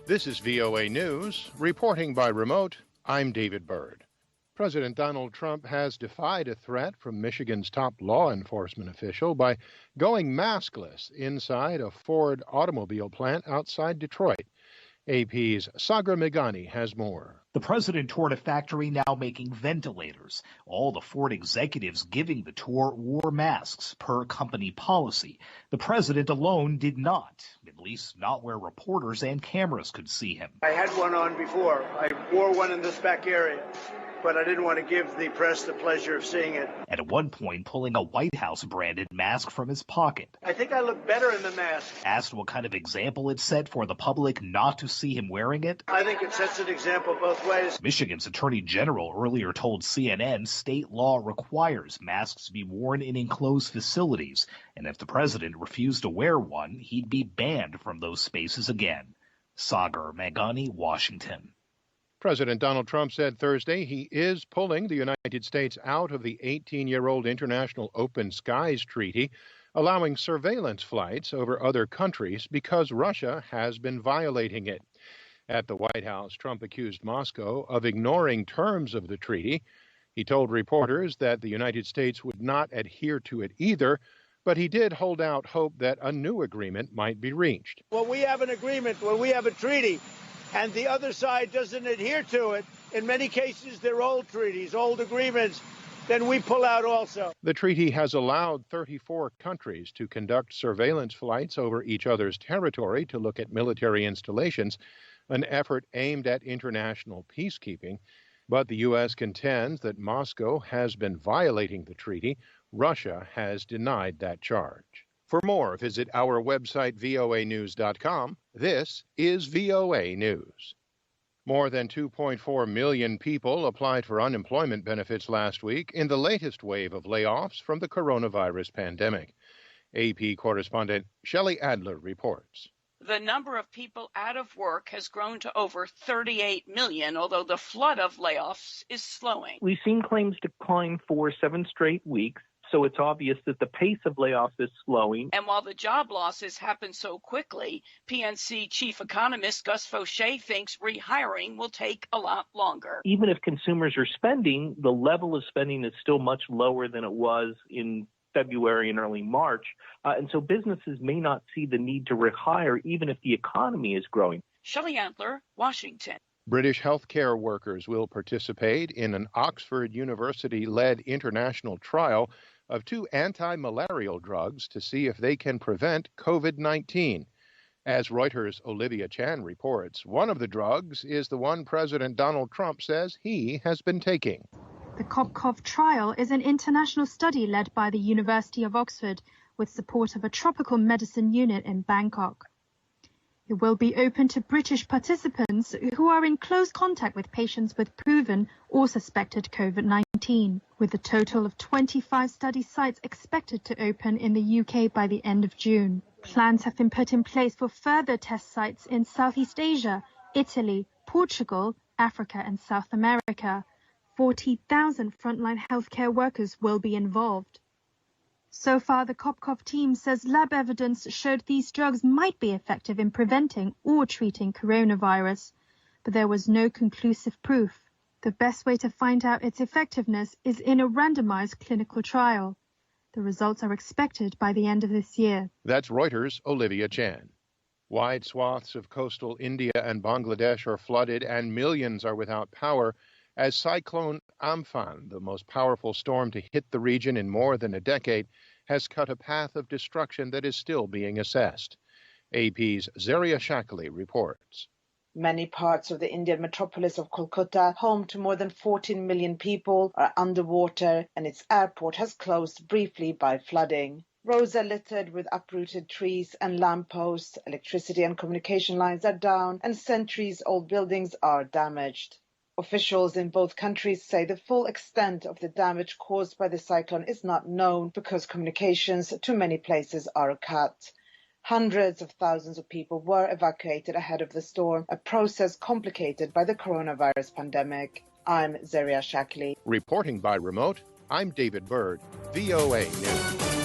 This is VOA News. Reporting by remote, I'm David Byrd. President Donald Trump has defied a threat from Michigan's top law enforcement official by going maskless inside a Ford automobile plant outside Detroit. AP's Sagar Meghani has more. The president toured a factory now making ventilators. All the Ford executives giving the tour wore masks per company policy. The president alone did not, at least not where reporters and cameras could see him. I had one on before. I wore one in this back area, but I didn't want to give the press the pleasure of seeing it. And at one point, pulling a White House branded mask from his pocket. I think I look better in the mask. Asked what kind of example it set for the public not to see him wearing it. I think it sets an example both ways. Michigan's Attorney General earlier told CNN state law requires masks be worn in enclosed facilities, and if the president refused to wear one, he'd be banned from those spaces again. Sagar Meghani, Washington. President Donald Trump said Thursday he is pulling the United States out of the 18-year-old International Open Skies Treaty, allowing surveillance flights over other countries because Russia has been violating it. At the White House, Trump accused Moscow of ignoring terms of the treaty. He told reporters that the United States would not adhere to it either, but he did hold out hope that a new agreement might be reached. When we have an agreement, when we have a treaty, and the other side doesn't adhere to it, in many cases they're old treaties, old agreements, then we pull out also. The treaty has allowed 34 countries to conduct surveillance flights over each other's territory to look at military installations, an effort aimed at international peacekeeping. But the U.S. contends that Moscow has been violating the treaty. Russia has denied that charge. For more, visit our website, voanews.com. This is VOA News. More than 2.4 million people applied for unemployment benefits last week in the latest wave of layoffs from the coronavirus pandemic. AP correspondent Shelley Adler reports. The number of people out of work has grown to over 38 million, although the flood of layoffs is slowing. We've seen claims decline for 7 straight weeks. So it's obvious that the pace of layoffs is slowing. And while the job losses happen so quickly, PNC chief economist Gus Fauché thinks rehiring will take a lot longer. Even if consumers are spending, the level of spending is still much lower than it was in February and early March. And so businesses may not see the need to rehire even if the economy is growing. Shelley Adler, Washington. British healthcare workers will participate in an Oxford University-led international trial of 2 anti-malarial drugs to see if they can prevent COVID-19. As Reuters' Olivia Chan reports, one of the drugs is the one President Donald Trump says he has been taking. The COP-COV trial is an international study led by the University of Oxford with support of a tropical medicine unit in Bangkok. It will be open to British participants who are in close contact with patients with proven or suspected COVID-19, with a total of 25 study sites expected to open in the UK by the end of June. Plans have been put in place for further test sites in Southeast Asia, Italy, Portugal, Africa and South America. 40,000 frontline healthcare workers will be involved. So far, the COP-COV team says lab evidence showed these drugs might be effective in preventing or treating coronavirus, but there was no conclusive proof. The best way to find out its effectiveness is in a randomized clinical trial. The results are expected by the end of this year. That's Reuters' Olivia Chan. Wide swaths of coastal India and Bangladesh are flooded and millions are without power as Cyclone Amphan, the most powerful storm to hit the region in more than a decade, has cut a path of destruction that is still being assessed. AP's Zaria Shakali reports. Many parts of the Indian metropolis of Kolkata, home to more than 14 million people, are underwater, and its airport has closed briefly by flooding. Roads are littered with uprooted trees and lampposts, electricity and communication lines are down, and centuries-old buildings are damaged. Officials in both countries say the full extent of the damage caused by the cyclone is not known because communications to many places are cut. Hundreds of thousands of people were evacuated ahead of the storm, a process complicated by the coronavirus pandemic. I'm Zaria Shakli. Reporting by remote, I'm David Byrd, VOA News.